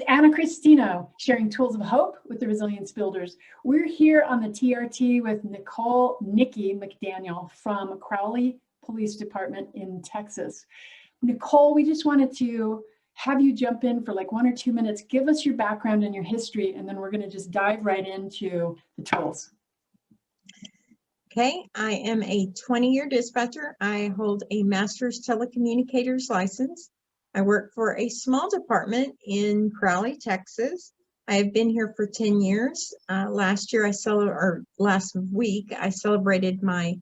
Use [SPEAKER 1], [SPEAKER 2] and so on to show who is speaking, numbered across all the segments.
[SPEAKER 1] Ana-Christina, sharing tools of hope with the Resilience Builders. We're here on the TRT with Nikki McDaniel from Crowley Police Department in Texas. Nicole, we just wanted to have you jump in for like 1 or 2 minutes, give us your background and your history, and then we're going to just dive right into the tools.
[SPEAKER 2] Okay, I am a 20-year dispatcher. I hold a master's telecommunicators license. I work for a small department in Crowley, Texas. I have been here for 10 years. Last week, I celebrated my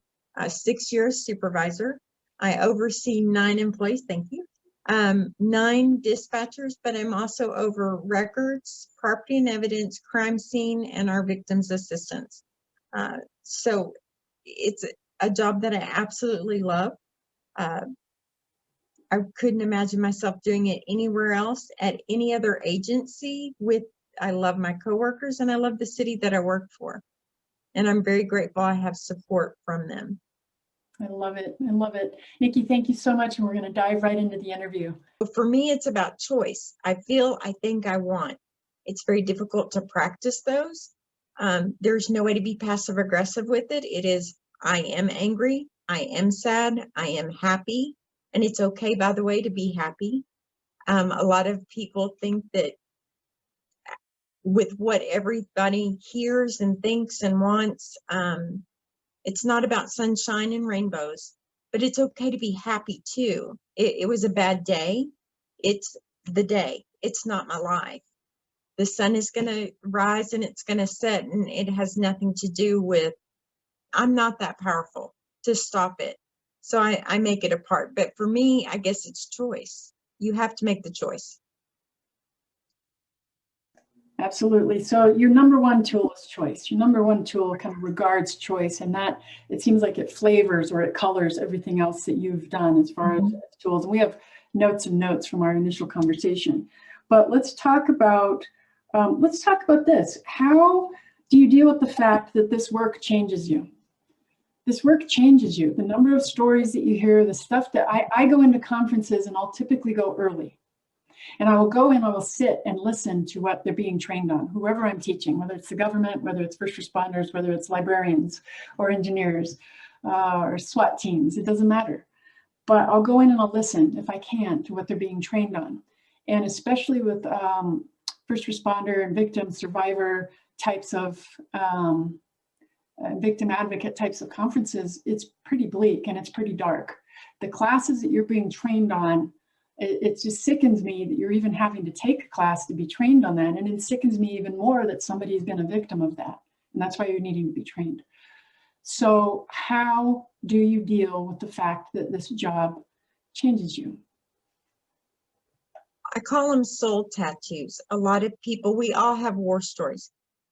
[SPEAKER 2] 6 years supervisor. I oversee 9 employees, thank you. 9 dispatchers, but I'm also over records, property and evidence, crime scene, and our victims assistance. So it's a job that I absolutely love. I couldn't imagine myself doing it anywhere else at any other agency. I love my coworkers and I love the city that I work for. And I'm very grateful I have support from them.
[SPEAKER 1] I love it. I love it. Nikki, thank you so much. And we're going to dive right into the interview.
[SPEAKER 2] For me, it's about choice. I think, I want. It's very difficult to practice those. There's no way to be passive aggressive with it. It is, I am angry. I am sad. I am happy. And it's okay, by the way, to be happy. A lot of people think that with what everybody hears and thinks and wants, it's not about sunshine and rainbows, but it's okay to be happy too. It was a bad day. It's the day. It's not my life. The sun is going to rise and it's going to set, and it has nothing to do with, I'm not that powerful to stop it. So I make it a part. But for me, I guess it's choice. You have to make the choice.
[SPEAKER 1] Absolutely. So your number one tool is choice. Your number one tool kind of regards choice, and that it seems like it flavors or it colors everything else that you've done as far as tools. And we have notes and notes from our initial conversation. But let's talk about this. How do you deal with the fact that this work changes you? This work changes you. The number of stories that you hear, the stuff that I go into conferences and I'll typically go early. And I will go in, I will sit and listen to what they're being trained on, whoever I'm teaching, whether it's the government, whether it's first responders, whether it's librarians or engineers or SWAT teams, it doesn't matter. But I'll go in and I'll listen, if I can, to what they're being trained on. And especially with first responder and victim survivor types of victim advocate types of conferences, it's pretty bleak and it's pretty dark. The classes that you're being trained on, it just sickens me that you're even having to take a class to be trained on that. And it sickens me even more that somebody's been a victim of that. And that's why you're needing to be trained. So how do you deal with the fact that this job changes you?
[SPEAKER 2] I call them soul tattoos. A lot of people, we all have war stories.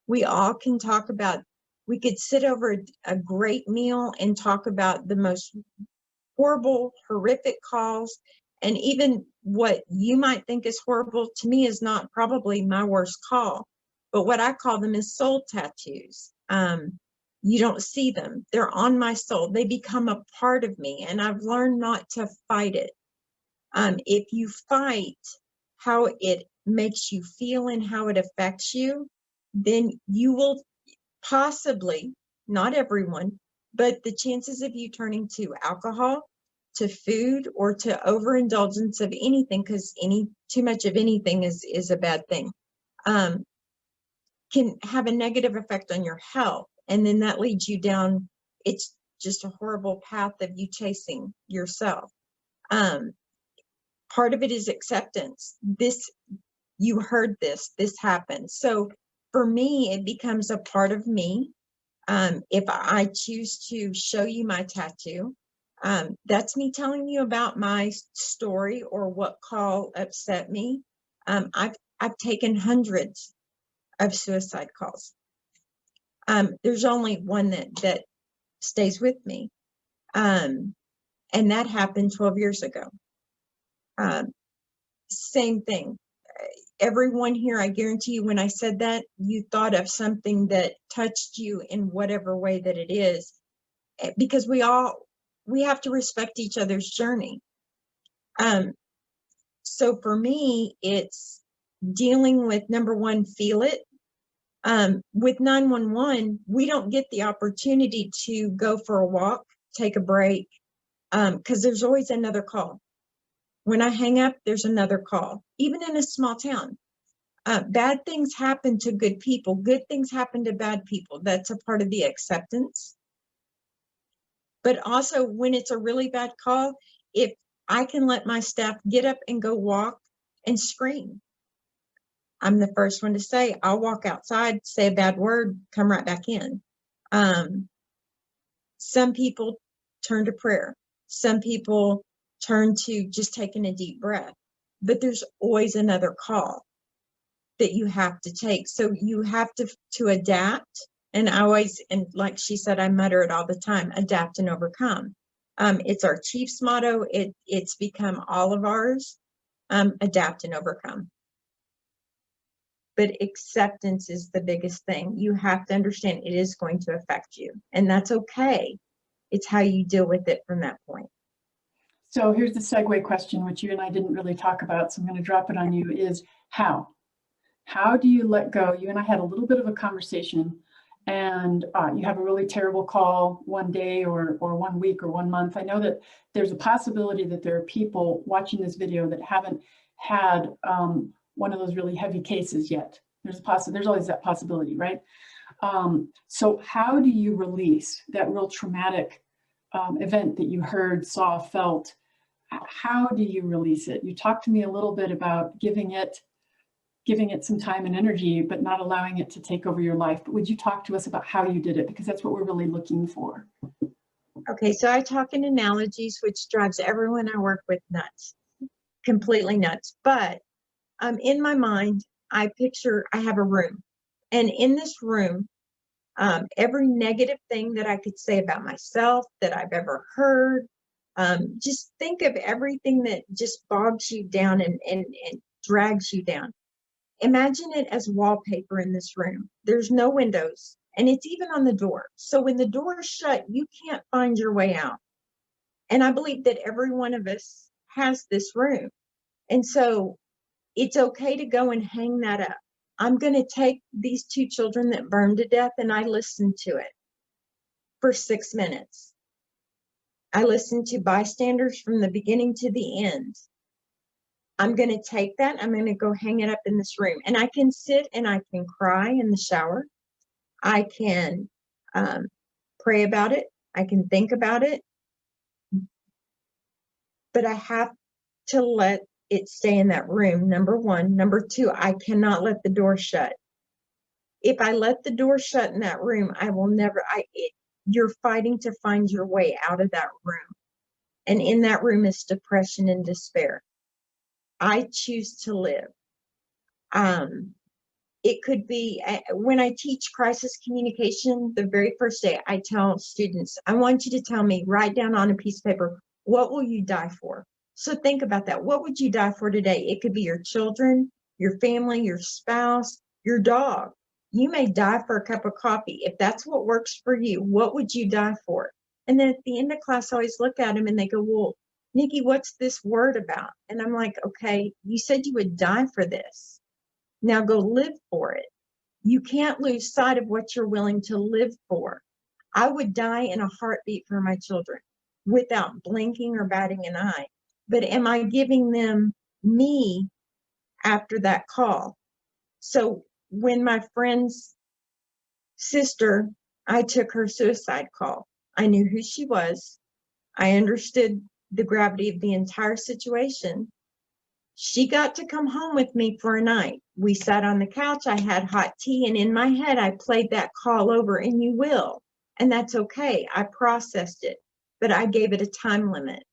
[SPEAKER 2] We all can talk about, we could sit over a great meal and talk about the most horrible, horrific calls. And even what you might think is horrible to me is not probably my worst call. But what I call them is soul tattoos. You don't see them. They're on my soul. They become a part of me. And I've learned not to fight it. If you fight how it makes you feel and how it affects you, then you will possibly, not everyone, but the chances of you turning to alcohol, to food, or to overindulgence of anything, because too much of anything is a bad thing, can have a negative effect on your health. And then that leads you down, it's just a horrible path of you chasing yourself. Part of it is acceptance. You heard this happened. So for me, it becomes a part of me. If I choose to show you my tattoo, that's me telling you about my story or what call upset me. I've taken hundreds of suicide calls. There's only one that stays with me. And that happened 12 years ago. Same thing. Everyone here, I guarantee you, when I said that, you thought of something that touched you in whatever way that it is, because we have to respect each other's journey. So for me, it's dealing with, number one, feel it. With 911, we don't get the opportunity to go for a walk, take a break, because there's always another call. When I hang up, there's another call. Even in a small town, bad things happen to good people. Good things happen to bad people. That's a part of the acceptance. But also, when it's a really bad call, if I can let my staff get up and go walk and scream, I'm the first one to say, I'll walk outside, say a bad word, come right back in. Some people turn to prayer. Some people turn to just taking a deep breath. But there's always another call that you have to take. So you have to adapt. And I always, and like she said, I mutter it all the time, adapt and overcome. It's our chief's motto. It's become all of ours, adapt and overcome. But acceptance is the biggest thing. You have to understand it is going to affect you, and that's okay. It's how you deal with it from that point.
[SPEAKER 1] So here's the segue question, which you and I didn't really talk about, so I'm going to drop it on you, is how? How do you let go? You and I had a little bit of a conversation, and you have a really terrible call one day or 1 week or 1 month. I know that there's a possibility that there are people watching this video that haven't had one of those really heavy cases yet. There's always that possibility, right? So how do you release that real traumatic event that you heard, saw, felt? How do you release it? You talked to me a little bit about giving it some time and energy, but not allowing it to take over your life. But would you talk to us about how you did it? Because that's what we're really looking for.
[SPEAKER 2] Okay, so I talk in analogies, which drives everyone I work with nuts, completely nuts. But in my mind, I have a room. And in this room, every negative thing that I could say about myself that I've ever heard, just think of everything that just bogs you down and drags you down. Imagine it as wallpaper in this room. There's no windows, and it's even on the door. So when the door is shut, you can't find your way out. And I believe that every one of us has this room. And so it's okay to go and hang that up. I'm going to take these 2 children that burned to death, and I listened to it for 6 minutes. I listened to bystanders from the beginning to the end. I'm going to take that. I'm going to go hang it up in this room. And I can sit and I can cry in the shower. I can pray about it. I can think about it. But I have to let it stay in that room, number one. Number two, I cannot let the door shut. If I let the door shut in that room, I will never, you're fighting to find your way out of that room. And in that room is depression and despair. I choose to live. It could be, when I teach crisis communication, the very first day I tell students, I want you to tell me, write down on a piece of paper, what will you die for? So think about that. What would you die for today? It could be your children, your family, your spouse, your dog. You may die for a cup of coffee. If that's what works for you, what would you die for? And then at the end of class, I always look at them and they go, well, Nikki, what's this word about? And I'm like, okay, you said you would die for this. Now go live for it. You can't lose sight of what you're willing to live for. I would die in a heartbeat for my children without blinking or batting an eye. But am I giving them me after that call? So when my friend's sister, I took her suicide call. I knew who she was. I understood the gravity of the entire situation. She got to come home with me for a night. We sat on the couch. I had hot tea, and in my head, I played that call over, and you will. And that's okay. I processed it, but I gave it a time limit.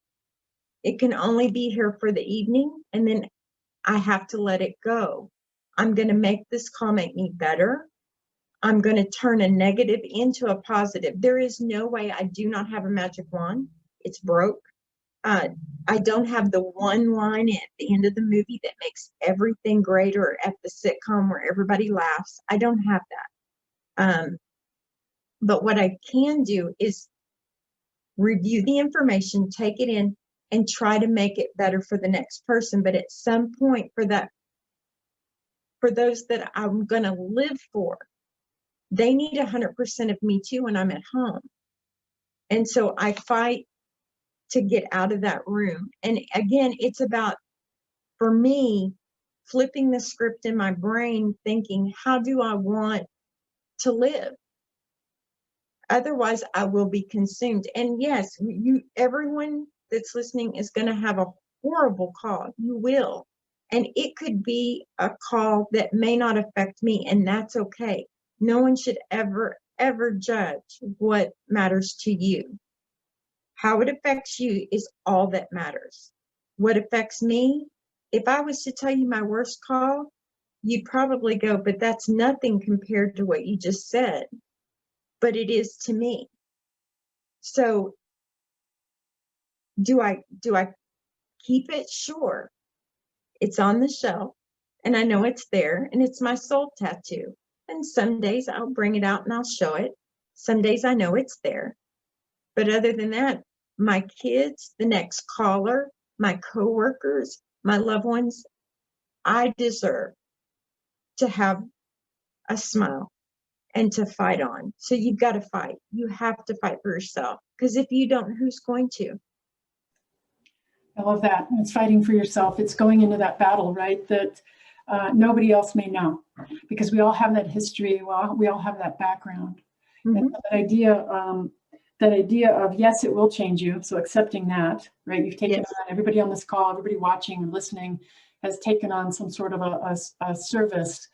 [SPEAKER 2] It can only be here for the evening, and then I have to let it go. I'm going to make this call make me better. I'm going to turn a negative into a positive. There is no way. I do not have a magic wand. It's broke. I don't have the one line at the end of the movie that makes everything great, or at the sitcom where everybody laughs. I don't have that. But what I can do is review the information, take it in, and try to make it better for the next person. But at some point, for that for those that I'm going to live for. They need 100% of me too when I'm at home. And so I fight to get out of that room. And again, it's about, for me, flipping the script in my brain, thinking, how do I want to live? Otherwise, I will be consumed. And yes, everyone that's listening is going to have a horrible call. You will. And it could be a call that may not affect me, and that's okay. No one should ever, ever judge what matters to you. How it affects you is all that matters. What affects me, if I was to tell you my worst call, you'd probably go, but that's nothing compared to what you just said. But it is to me. So do I keep it? Sure. It's on the shelf and I know it's there and it's my soul tattoo. And some days I'll bring it out and I'll show it. Some days I know it's there. But other than that, my kids, the next caller, my coworkers, my loved ones, I deserve to have a smile and to fight on. So you've got to fight. You have to fight for yourself, because if you don't, who's going to?
[SPEAKER 1] I love that. It's fighting for yourself. It's going into that battle, right? That nobody else may know, because we all have that history. Well, we all have that background.
[SPEAKER 2] Mm-hmm.
[SPEAKER 1] And that idea of, yes, it will change you. So accepting that, right? You've taken on, everybody on this call, everybody watching and listening has taken on some sort of a service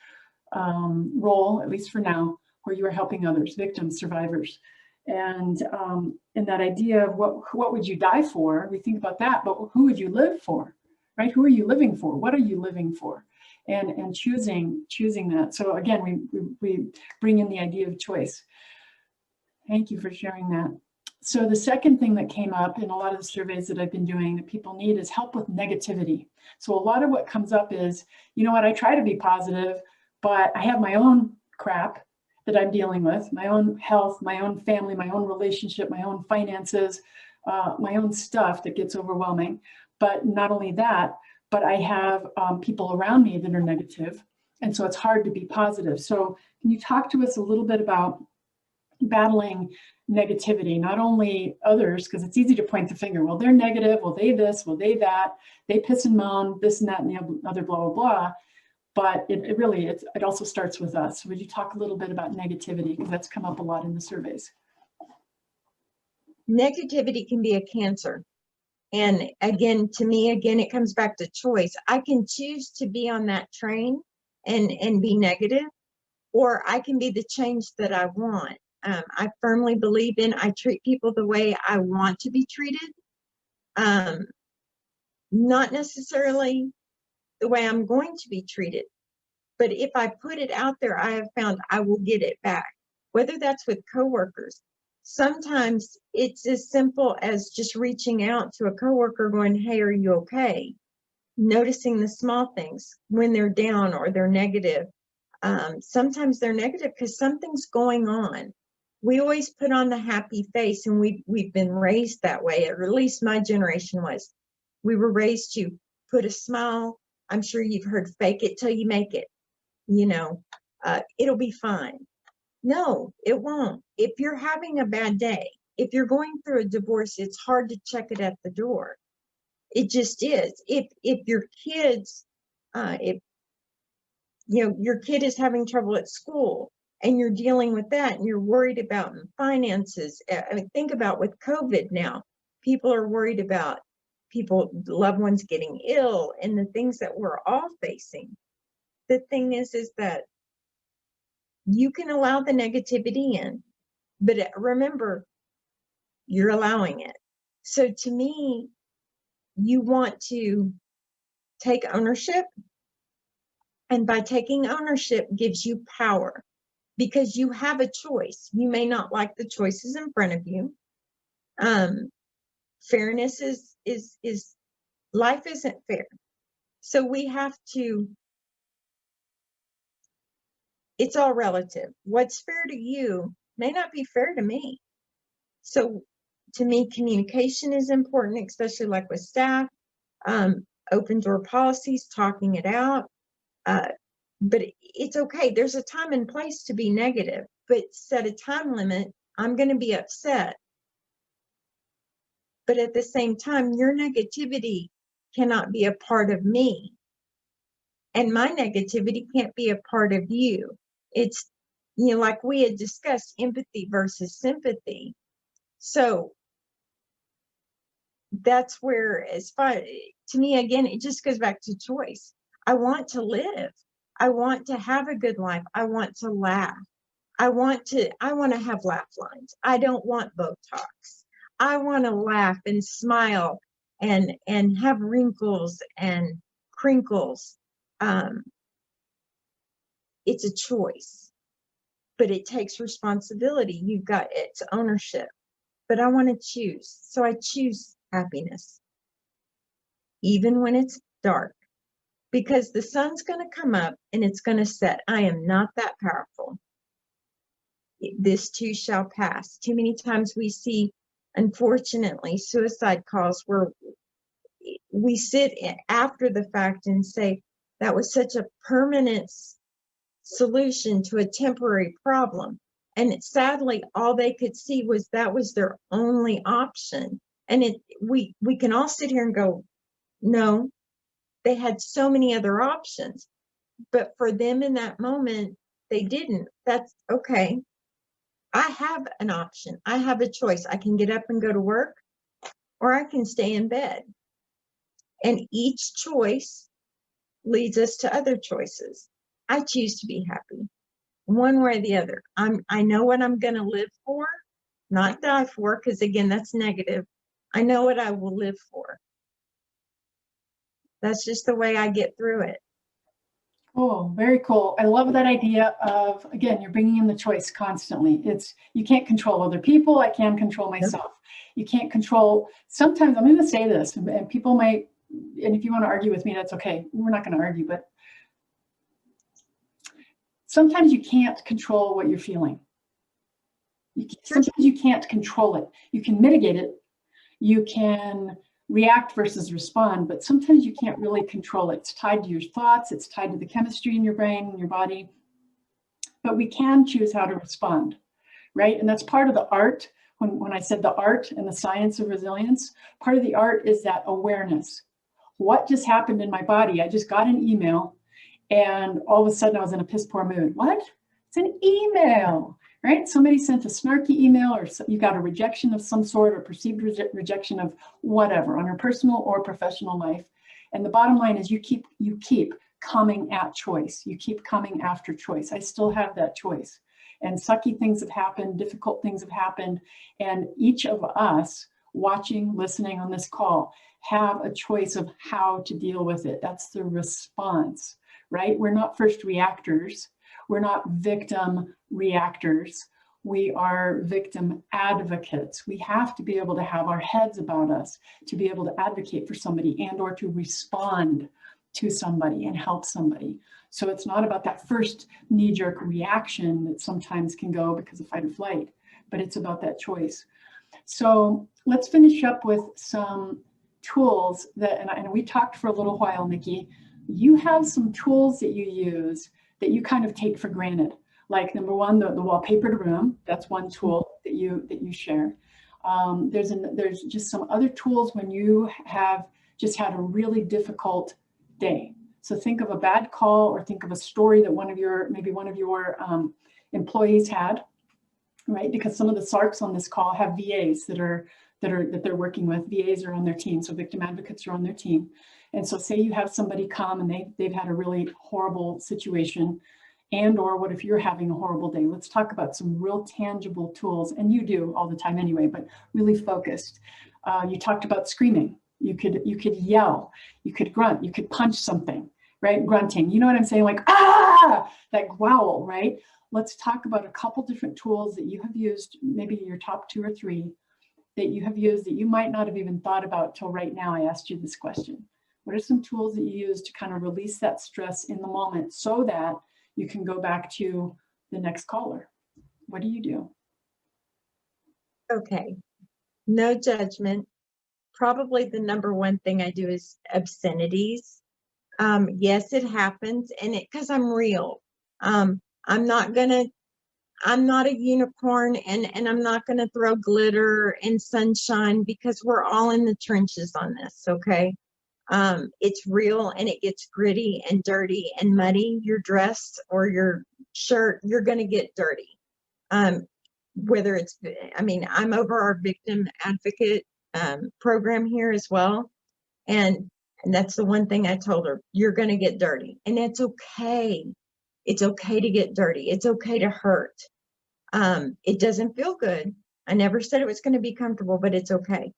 [SPEAKER 1] role, at least for now, where you are helping others, victims, survivors. And that idea of what would you die for? We think about that, but who would you live for, right? Who are you living for? What are you living for? And choosing that. So again, we bring in the idea of choice. Thank you for sharing that. So the second thing that came up in a lot of the surveys that I've been doing that people need is help with negativity. So a lot of what comes up is, you know what, I try to be positive, but I have my own crap that I'm dealing with, my own health, my own family, my own relationship, my own finances, my own stuff that gets overwhelming. But not only that, but I have people around me that are negative. And so it's hard to be positive. So can you talk to us a little bit about battling negativity, not only others, because it's easy to point the finger, well, they're negative, well, they this, well, they that, they piss and moan, this and that and the other, blah, blah, blah. But it also starts with us. Would you talk a little bit about negativity? Because that's come up a lot in the surveys.
[SPEAKER 2] Negativity can be a cancer. And again, to me, it comes back to choice. I can choose to be on that train and be negative, or I can be the change that I want. I firmly believe I treat people the way I want to be treated. Not necessarily the way I'm going to be treated. But if I put it out there, I have found I will get it back, whether that's with coworkers. Sometimes it's as simple as just reaching out to a coworker going, hey, are you okay? Noticing the small things when they're down or they're negative. Sometimes they're negative because something's going on. We always put on the happy face, and we've been raised that way, or at least my generation was. We were raised to put a smile. I'm sure you've heard fake it till you make it. It'll be fine. No, it won't. If you're having a bad day, if you're going through a divorce, it's hard to check it at the door. It just is. If your kids, if your kid is having trouble at school and you're dealing with that and you're worried about finances, I mean, think about with COVID now, people are worried about loved ones getting ill and the things that we're all facing. The thing is that you can allow the negativity in, but remember, you're allowing it. So to me, you want to take ownership. And by taking ownership gives you power, because you have a choice. You may not like the choices in front of you. Fairness is life isn't fair. So we have to, it's all relative. What's fair to you may not be fair to me. So to me, communication is important, especially like with staff, open door policies, talking it out. But it's okay. There's a time and place to be negative, but set a time limit. I'm going to be upset. But at the same time, your negativity cannot be a part of me. And my negativity can't be a part of you. It's, like we had discussed, empathy versus sympathy. So that's where, as far to me, again, it just goes back to choice. I want to live. I want to have a good life. I want to laugh. I want to have laugh lines. I don't want Botox. I want to laugh and smile and have wrinkles and crinkles. It's a choice, but it takes responsibility. You've got it's ownership. But I want to choose. So I choose happiness, even when it's dark, because the sun's going to come up and it's going to set. I am not that powerful. This too shall pass. Too many times we see, unfortunately, suicide calls where we sit after the fact and say, that was such a permanent solution to a temporary problem. And sadly, all they could see was that was their only option. And we can all sit here and go, no, they had so many other options. But for them in that moment, they didn't. That's okay. I have an option. I have a choice. I can get up and go to work, or I can stay in bed. And each choice leads us to other choices. I choose to be happy, one way or the other. I know what I'm going to live for, not die for, because again, that's negative. I know what I will live for. That's just the way I get through it.
[SPEAKER 1] Cool, very cool. I love that idea of, again, you're bringing in the choice constantly. You can't control other people. I can control myself. You can't control, sometimes I'm going to say this, and people might, and if you want to argue with me, that's okay. We're not going to argue, but sometimes you can't control what you're feeling. Sometimes you can't control it. You can mitigate it. You can react versus respond, but sometimes you can't really control it. It's tied to your thoughts. It's tied to the chemistry in your brain and your body. But we can choose how to respond, right? And that's part of the art. When I said the art and the science of resilience, part of the art is that awareness. What just happened in my body? I just got an email and all of a sudden I was in a piss poor mood. What? It's an email, right? Somebody sent a snarky email, or you got a rejection of some sort, or perceived rejection of whatever on your personal or professional life. And the bottom line is you keep coming at choice. You keep coming after choice. I still have that choice. And sucky things have happened, difficult things have happened. And each of us watching, listening on this call have a choice of how to deal with it. That's the response, right? We're not first reactors. We're not victim reactors. We are victim advocates. We have to be able to have our heads about us to be able to advocate for somebody and or to respond to somebody and help somebody. So it's not about that first knee-jerk reaction that sometimes can go because of fight or flight, but it's about that choice. So let's finish up with some tools that, and we talked for a little while, Nikki. You have some tools that you use that you kind of take for granted. Like number one, the wallpapered room. That's one tool that you share. There's just some other tools when you have just had a really difficult day. So think of a bad call, or think of a story that maybe one of your employees had, right? Because some of the SARCs on this call have VAs that they're working with. VAs are on their team, so victim advocates are on their team. And so say you have somebody come and they've had a really horrible situation, and or what if you're having a horrible day? Let's talk about some real tangible tools, and you do all the time anyway, but really focused. You talked about screaming. You could yell, you could grunt, you could punch something, right? Grunting, you know what I'm saying? Like, ah, that growl, right? Let's talk about a couple different tools that you have used, maybe your top 2 or 3 that you have used that you might not have even thought about till right now. I asked you this question. What are some tools that you use to kind of release that stress in the moment so that you can go back to the next caller? What do you do?
[SPEAKER 2] Okay, no judgment. Probably the number one thing I do is obscenities. Yes, it happens, and because I'm real. I'm not a unicorn, and I'm not gonna throw glitter and sunshine, because we're all in the trenches on this, okay? It's real, and it gets gritty and dirty and muddy. Your dress or your shirt, you're gonna get dirty. Whether it's, I mean, I'm over our victim advocate program here as well. And that's the one thing I told her, you're going to get dirty, and it's okay. It's okay to get dirty. It's okay to hurt. It doesn't feel good. I never said it was going to be comfortable, but it's okay.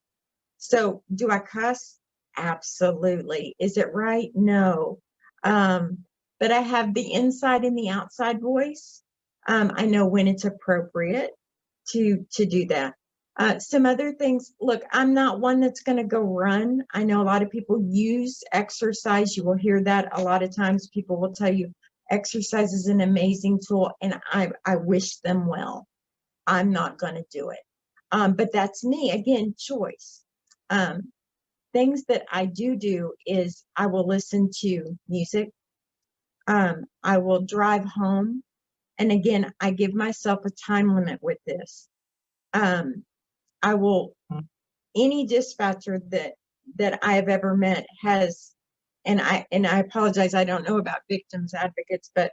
[SPEAKER 2] So do I cuss? Absolutely. Is it right? No. But I have the inside and the outside voice. I know when it's appropriate to do that. Some other things, look, I'm not one that's going to go run. I know a lot of people use exercise. You will hear that a lot of times. People will tell you exercise is an amazing tool, and I wish them well. I'm not going to do it. But that's me. Again, choice. Things that I do is I will listen to music. I will drive home. And again, I give myself a time limit with this. I will, any dispatcher that I have ever met has, and I apologize, I don't know about victims advocates, but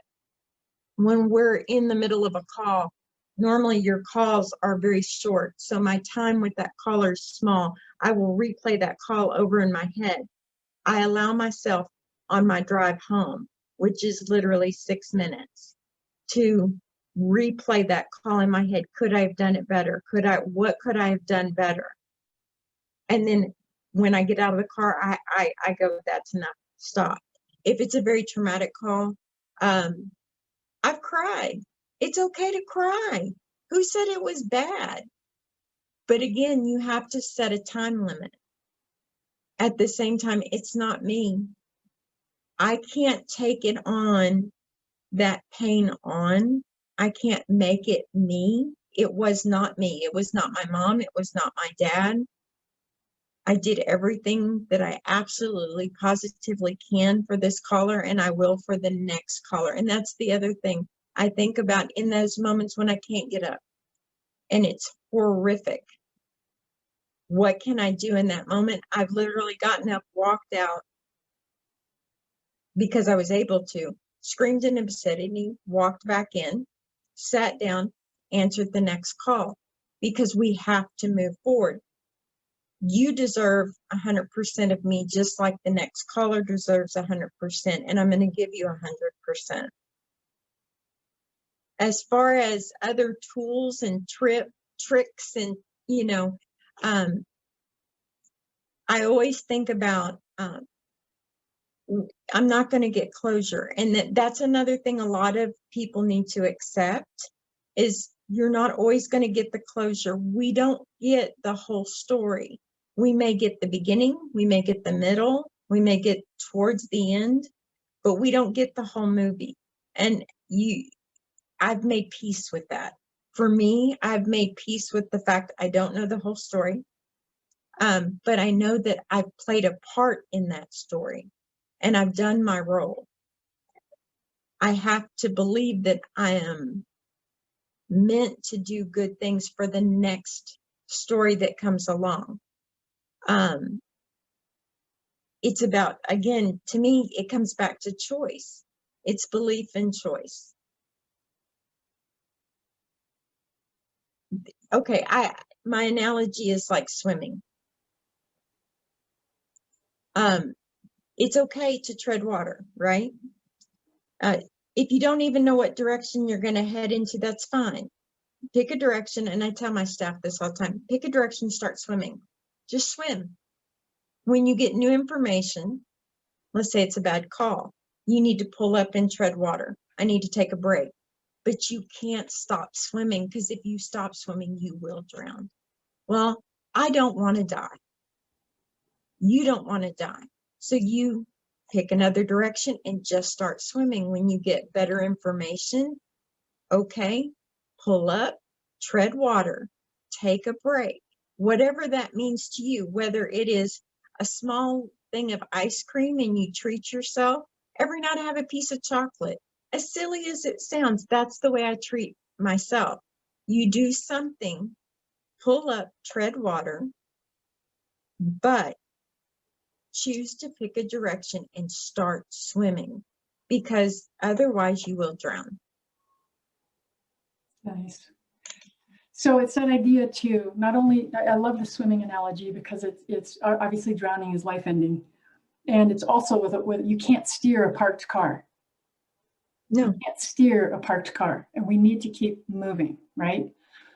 [SPEAKER 2] when we're in the middle of a call, normally your calls are very short. So my time with that caller is small. I will replay that call over in my head. I allow myself on my drive home, which is literally 6 minutes, to replay that call in my head. Could I have done it better? What could I have done better? And then when I get out of the car, I go, that's enough, stop. If it's a very traumatic call, I've cried. It's okay to cry. Who said it was bad? But again, you have to set a time limit. At the same time, it's not me. I can't take it on, that pain on. I can't make it me. It was not me. It was not my mom. It was not my dad. I did everything that I absolutely positively can for this caller, and I will for the next caller. And that's the other thing I think about in those moments when I can't get up and it's horrific. What can I do in that moment? I've literally gotten up, walked out because I was able to, screamed in obscenity, walked back in, sat down, answered the next call, because we have to move forward. You deserve 100% of me, just like the next caller deserves 100%, and I'm going to give you 100%. As far as other tools and tricks, and I always think about, I'm not going to get closure, and that's another thing a lot of people need to accept, is you're not always going to get the closure. We don't get the whole story. We may get the beginning, we may get the middle, we may get towards the end, but we don't get the whole movie. And I've made peace with that. For me, I've made peace with the fact I don't know the whole story, but I know that I've played a part in that story, and I've done my role. I have to believe that I am meant to do good things for the next story that comes along. It's about, again, to me, it comes back to choice. It's belief and choice. Okay, my analogy is like swimming. It's okay to tread water, right? If you don't even know what direction you're going to head into, that's fine. Pick a direction, and I tell my staff this all the time, pick a direction, start swimming. Just swim. When you get new information, let's say it's a bad call, you need to pull up and tread water. I need to take a break. But you can't stop swimming, because if you stop swimming, you will drown. Well, I don't want to die. You don't want to die. So you pick another direction and just start swimming. When you get better information, okay, pull up, tread water, take a break, whatever that means to you, whether it is a small thing of ice cream and you treat yourself, every night I have a piece of chocolate. As silly as it sounds, that's the way I treat myself. You do something, pull up, tread water, but choose to pick a direction and start swimming, because otherwise you will drown.
[SPEAKER 1] Nice. So it's that idea too, not only, I love the swimming analogy because it's obviously drowning is life ending. And it's also with you can't steer a parked car.
[SPEAKER 2] No.
[SPEAKER 1] You can't steer a parked car, and we need to keep moving, right?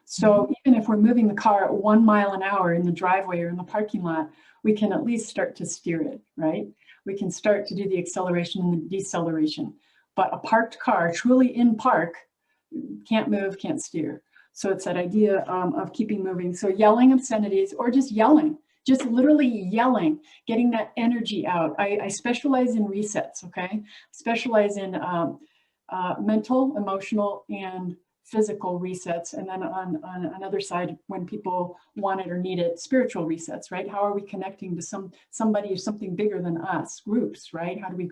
[SPEAKER 1] So even if we're moving the car at 1 mile an hour in the driveway or in the parking lot, we can at least start to steer it, right? We can start to do the acceleration and the deceleration. But a parked car, truly in park, can't move, can't steer. So it's that idea of keeping moving. So yelling obscenities or just yelling, just literally yelling, getting that energy out. I specialize in resets, okay? Specialize in mental, emotional, and physical resets. And then on another side, when people want it or need it, spiritual resets, right? How are we connecting to somebody or something bigger than us, groups, right? How do we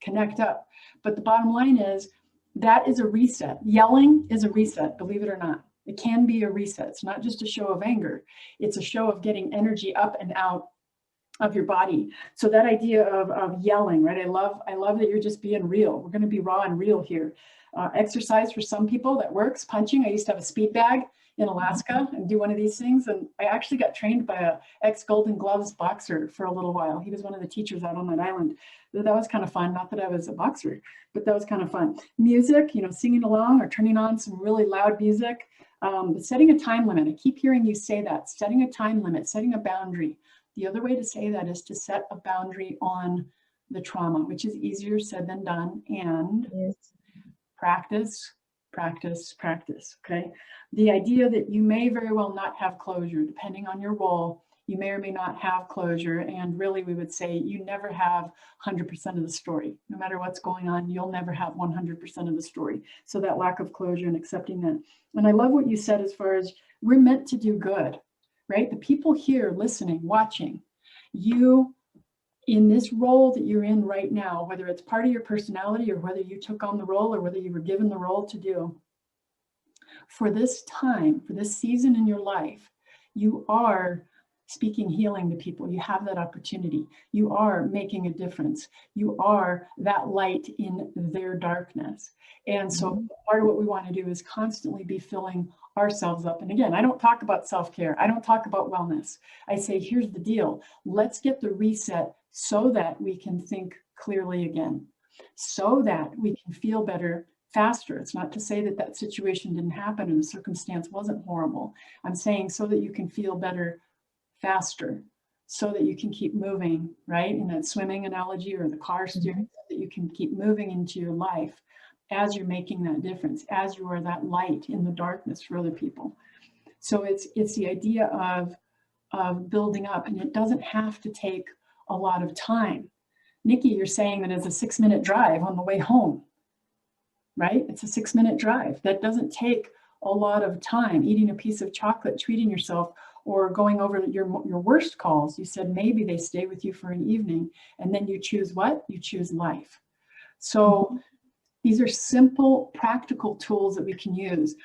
[SPEAKER 1] connect up? But the bottom line is that is a reset. Yelling is a reset, believe it or not. It can be a reset. It's not just a show of anger. It's a show of getting energy up and out of your body. So that idea of yelling, right? I love that you're just being real. We're going to be raw and real here. Exercise for some people that works. Punching. I used to have a speed bag in Alaska and do one of these things. And I actually got trained by a ex-Golden Gloves boxer for a little while. He was one of the teachers out on that island. That was kind of fun. Not that I was a boxer, but that was kind of fun. Music, singing along or turning on some really loud music. But setting a time limit. I keep hearing you say that. Setting a time limit, setting a boundary. The other way to say that is to set a boundary on the trauma, which is easier said than done. And
[SPEAKER 2] Yes.
[SPEAKER 1] practice, practice, practice, okay? The idea that you may very well not have closure, depending on your role, you may or may not have closure. And really, we would say you never have 100% of the story. No matter what's going on, you'll never have 100% of the story. So that lack of closure and accepting that. And I love what you said as far as we're meant to do good, right? The people here listening, watching, you in this role that you're in right now, whether it's part of your personality or whether you took on the role or whether you were given the role to do, for this time, for this season in your life, you are speaking healing to people. You have that opportunity. You are making a difference. You are that light in their darkness. And so part of what we want to do is constantly be filling ourselves up. And again, I don't talk about self-care. I don't talk about wellness. I say, here's the deal. Let's get the reset so that we can think clearly again, so that we can feel better faster. It's not to say that that situation didn't happen and the circumstance wasn't horrible. I'm saying so that you can feel better faster, so that you can keep moving, right? In that swimming analogy or the car steering, so that you can keep moving into your life as you're making that difference, as you are that light in the darkness for other people. So it's the idea of building up, and it doesn't have to take a lot of time. Nikki, you're saying that it's a 6-minute drive on the way home, right? It's a 6-minute drive. That doesn't take a lot of time. Eating a piece of chocolate, treating yourself, or going over your worst calls. You said maybe they stay with you for an evening, and then you choose what? You choose life. So these are simple, practical tools that we can use.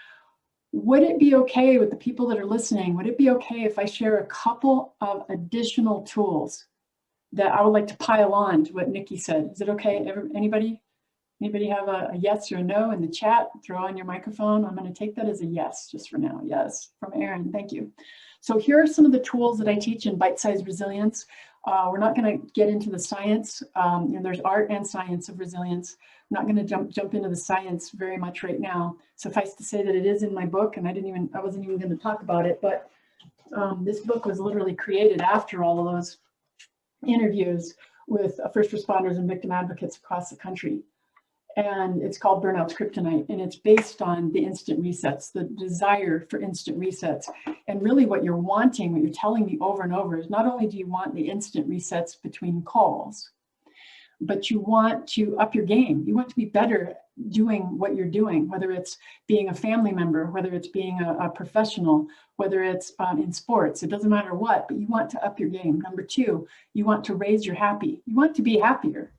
[SPEAKER 1] Would it be okay with the people that are listening? Would it be okay if I share a couple of additional tools that I would like to pile on to what Nikki said? Is it okay? Anybody have a yes or a no in the chat? Throw on your microphone. I'm going to take that as a yes just for now. Yes, from Aaron. Thank you. So here are some of the tools that I teach in bite-sized resilience. We're not going to get into the science. There's art and science of resilience. I'm not going to jump into the science very much right now. Suffice to say that it is in my book, and I wasn't even going to talk about it. But this book was literally created after all of those interviews with first responders and victim advocates across the country. And it's called Burnout's Kryptonite, and it's based on the instant resets, the desire for instant resets. And really what you're wanting, what you're telling me over and over is not only do you want the instant resets between calls, but you want to up your game. You want to be better doing what you're doing, whether it's being a family member, whether it's being a professional, whether it's in sports, it doesn't matter what, but you want to up your game. Number two, you want to raise your happy. You want to be happier.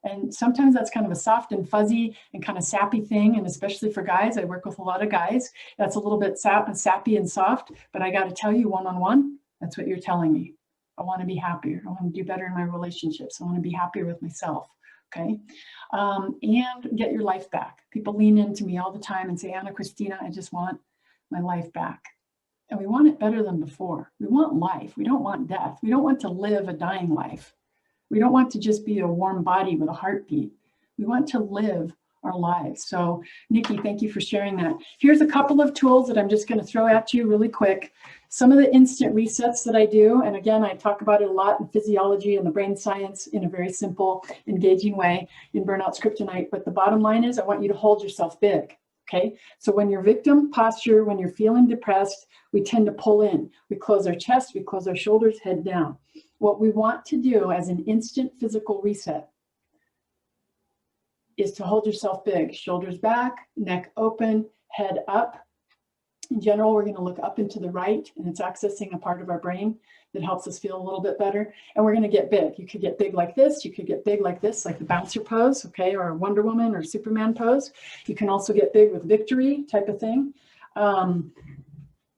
[SPEAKER 1] And sometimes that's kind of a soft and fuzzy and kind of sappy thing. And especially for guys, I work with a lot of guys. That's a little bit sappy and soft, but I got to tell you one-on-one, that's what you're telling me. I want to be happier. I want to do better in my relationships. I want to be happier with myself. Okay. And get your life back. People lean into me all the time and say, Ana-Christina, I just want my life back. And we want it better than before. We want life. We don't want death. We don't want to live a dying life. We don't want to just be a warm body with a heartbeat. We want to live our lives. So Nikki, thank you for sharing that. Here's a couple of tools that I'm just going to throw at you really quick. Some of the instant resets that I do, and again, I talk about it a lot in physiology and the brain science in a very simple, engaging way in Burnout Kryptonite. But the bottom line is I want you to hold yourself big. Okay, so when you're victim posture, when you're feeling depressed, we tend to pull in. We close our chest, we close our shoulders, head down. What we want to do as an instant physical reset is to hold yourself big, shoulders back, neck open, head up. In general, we're going to look up into the right, and it's accessing a part of our brain that helps us feel a little bit better. And we're going to get big. You could get big like this. You could get big like this, like the bouncer pose, okay, or a Wonder Woman or Superman pose. You can also get big with victory type of thing.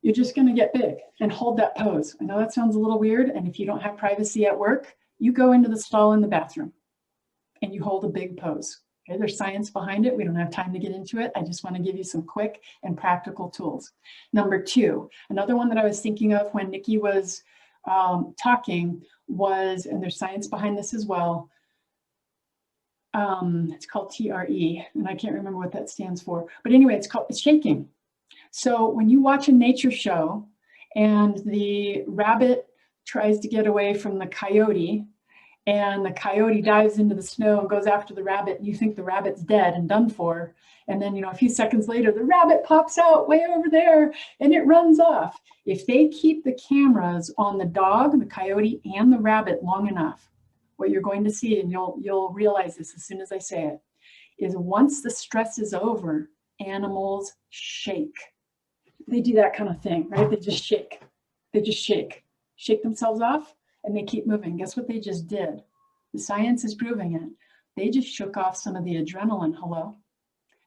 [SPEAKER 1] You're just going to get big and hold that pose. I know that sounds a little weird. And if you don't have privacy at work, you go into the stall in the bathroom and you hold a big pose. Okay, there's science behind it. We don't have time to get into it. I just want to give you some quick and practical tools. Number two, another one that I was thinking of when Nikki was talking was, and there's science behind this as well, it's called TRE, and I can't remember what that stands for. But anyway, it's shaking. So when you watch a nature show and the rabbit tries to get away from the coyote, and the coyote dives into the snow and goes after the rabbit, you think the rabbit's dead and done for. And then, a few seconds later, the rabbit pops out way over there and it runs off. If they keep the cameras on the dog, the coyote, and the rabbit long enough, what you're going to see, and you'll realize this as soon as I say it, is once the stress is over, animals shake. They do that kind of thing, right? They just shake. They just shake themselves off, and they keep moving. Guess what they just did? The science is proving it. They just shook off some of the adrenaline. Hello.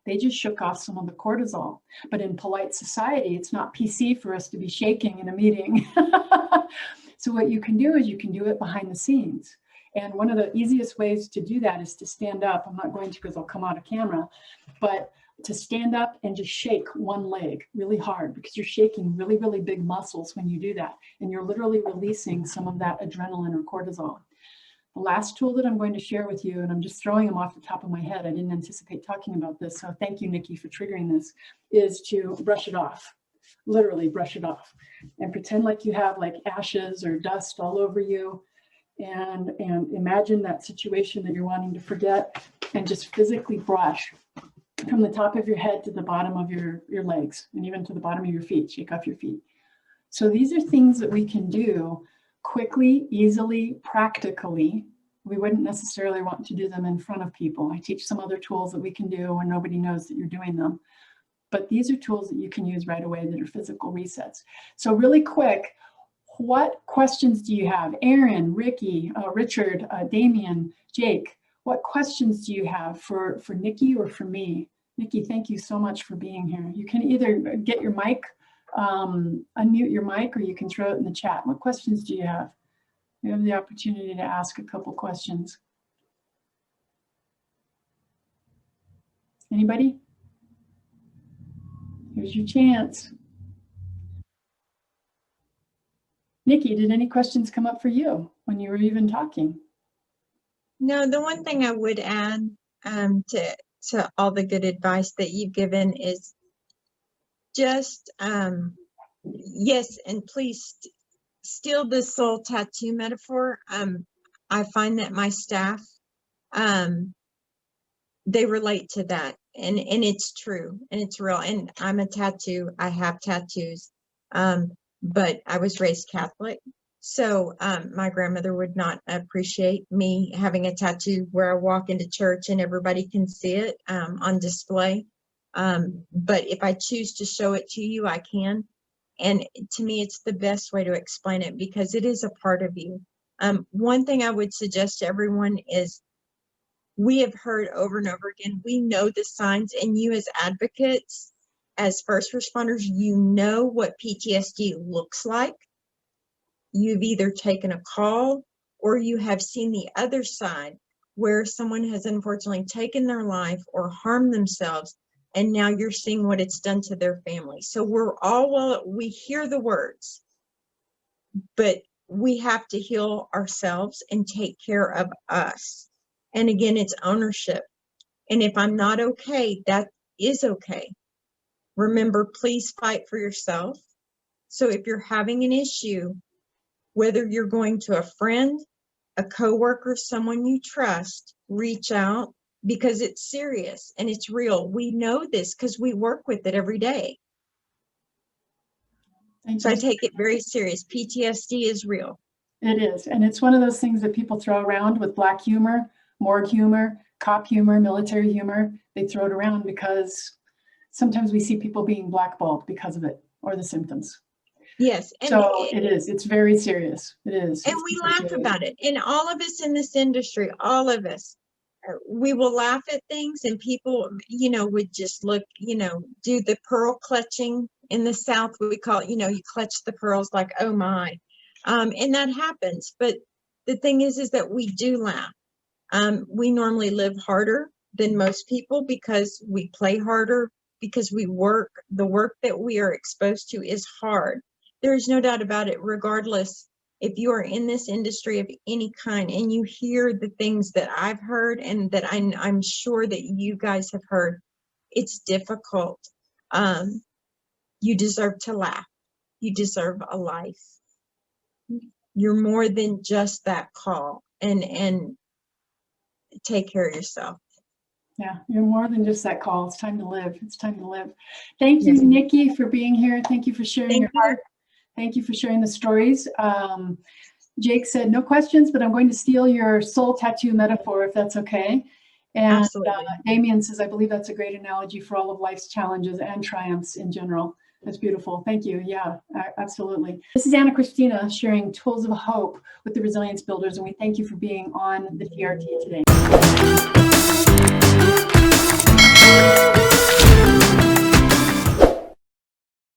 [SPEAKER 1] They just shook off some of the cortisol. But in polite society, it's not PC for us to be shaking in a meeting. So what you can do is you can do it behind the scenes. And one of the easiest ways to do that is to stand up. I'm not going to because I'll come out of camera, but to stand up and just shake one leg really hard, because you're shaking really, really big muscles when you do that. And you're literally releasing some of that adrenaline or cortisol. The last tool that I'm going to share with you, and I'm just throwing them off the top of my head, I didn't anticipate talking about this, so thank you, Nikki, for triggering this, is to brush it off. Literally brush it off. And pretend like you have like ashes or dust all over you. And imagine that situation that you're wanting to forget, and just physically brush from the top of your head to the bottom of your legs, and even to the bottom of your feet. Shake off your feet. So these are things that we can do quickly, easily, practically. We wouldn't necessarily want to do them in front of people. I teach some other tools that we can do when nobody knows that you're doing them. But these are tools that you can use right away that are physical resets. So really quick, what questions do you have? Aaron, Ricky, Richard, Damien, Jake, what questions do you have for Nikki or for me? Nikki, thank you so much for being here. You can either get your mic, unmute your mic, or you can throw it in the chat. What questions do you have? You have the opportunity to ask a couple questions. Anybody? Here's your chance. Nikki, did any questions come up for you when you were even talking?
[SPEAKER 2] No, the one thing I would add to all the good advice that you've given is just, yes, and please steal the soul tattoo metaphor. I find that my staff, they relate to that, and it's true, and it's real. And I'm a tattoo, I have tattoos, but I was raised Catholic. So my grandmother would not appreciate me having a tattoo where I walk into church and everybody can see it on display. But if I choose to show it to you, I can. And to me, it's the best way to explain it because it is a part of you. One thing I would suggest to everyone is we have heard over and over again, we know the signs, and you as advocates, as first responders, you know what PTSD looks like. You've either taken a call or you have seen the other side where someone has unfortunately taken their life or harmed themselves, and now you're seeing what it's done to their family. So we're all, well, we hear the words, but we have to heal ourselves and take care of us. And again, it's ownership. And if I'm not okay, that is okay. Remember, please fight for yourself. So if you're having an issue, whether you're going to a friend, a coworker, someone you trust, reach out because it's serious and it's real. We know this because we work with it every day. So I take it very serious. PTSD is real.
[SPEAKER 1] It is. And it's one of those things that people throw around with black humor, morgue humor, cop humor, military humor. They throw it around because sometimes we see people being blackballed because of it or the symptoms.
[SPEAKER 2] Yes. And
[SPEAKER 1] so it is. It's very serious. It is.
[SPEAKER 2] And we laugh about it. And all of us in this industry, all of us, we will laugh at things, and people, you know, would just look, you know, do the pearl clutching. In the South, we call it, you know, you clutch the pearls like, oh my. And that happens. But the thing is that we do laugh. We normally live harder than most people because we play harder, because we work. The work that we are exposed to is hard. There's no doubt about it, regardless if you are in this industry of any kind and you hear the things that I've heard and that I'm sure that you guys have heard, it's difficult. You deserve to laugh. You deserve a life. You're more than just that call, and take care of yourself.
[SPEAKER 1] Yeah, you're more than just that call. It's time to live. It's time to live. Thank you, Nikki, for being here. Thank you for sharing your heart. Thank you for sharing the stories. Jake said, no questions, but I'm going to steal your soul tattoo metaphor, if that's okay. And Damien says, I believe that's a great analogy for all of life's challenges and triumphs in general. That's beautiful. Thank you. Yeah, absolutely. This is Ana-Christina sharing tools of hope with the Resilience Builders, and we thank you for being on the TRT today.